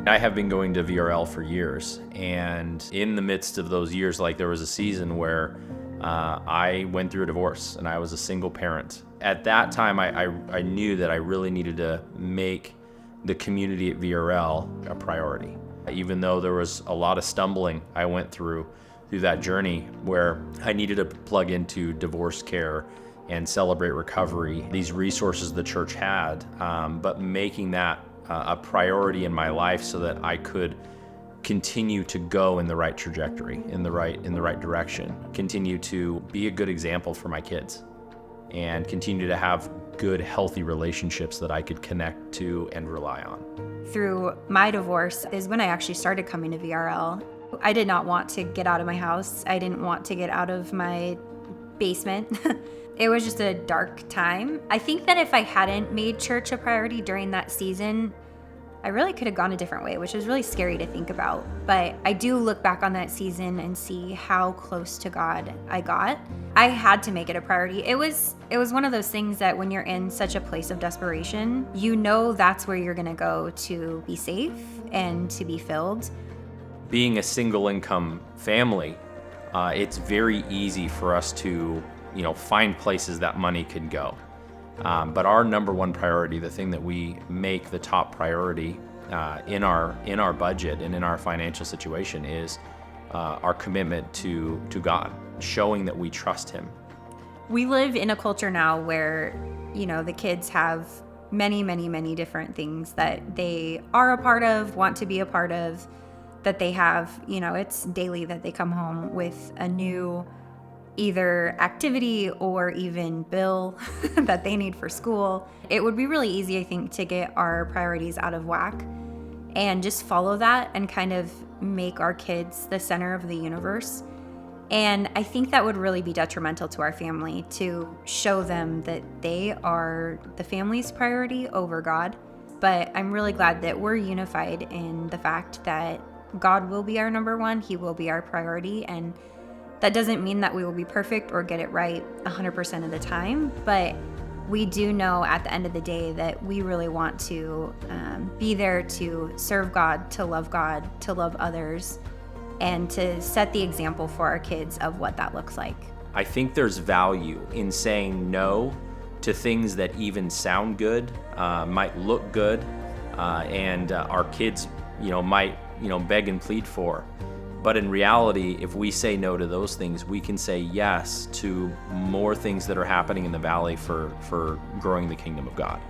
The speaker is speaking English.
I have been going to VRL for years, and in the midst of those years, like there was a season where I went through a divorce and I was a single parent. At that time, I knew that I really needed to make the community at VRL a priority. Even though there was a lot of stumbling I went through that journey where I needed to plug into divorce care and Celebrate Recovery, these resources the church had, but making that a priority in my life so that I could continue to go in the right trajectory, in the right direction, continue to be a good example for my kids, and continue to have good, healthy relationships that I could connect to and rely on. Through my divorce is when I actually started coming to VRL. I did not want to get out of my house. I didn't want to get out of my basement. It was just a dark time. I think that if I hadn't made church a priority during that season, I really could have gone a different way, which is really scary to think about. But I do look back on that season and see how close to God I got. I had to make it a priority. It was one of those things that when you're in such a place of desperation, you know that's where you're gonna go to be safe and to be filled. Being a single income family, it's very easy for us to find places that money could go. But our number one priority, the thing that we make the top priority in our budget and in our financial situation, is our commitment to God, showing that we trust Him. We live in a culture now where, the kids have many, many, many different things that they are a part of, want to be a part of, that they have, it's daily that they come home with a new either activity or even bill that they need for school. It would be really easy, I think, to get our priorities out of whack and just follow that and kind of make our kids the center of the universe. And I think that would really be detrimental to our family, to show them that they are the family's priority over God. But I'm really glad that we're unified in the fact that God will be our number one. He will be our priority. And that doesn't mean that we will be perfect or get it right 100% of the time, but we do know at the end of the day that we really want to be there to serve God, to love others, and to set the example for our kids of what that looks like. I think there's value in saying no to things that even sound good, might look good, and our kids, might, beg and plead for. But in reality, if we say no to those things, we can say yes to more things that are happening in the valley for growing the kingdom of God.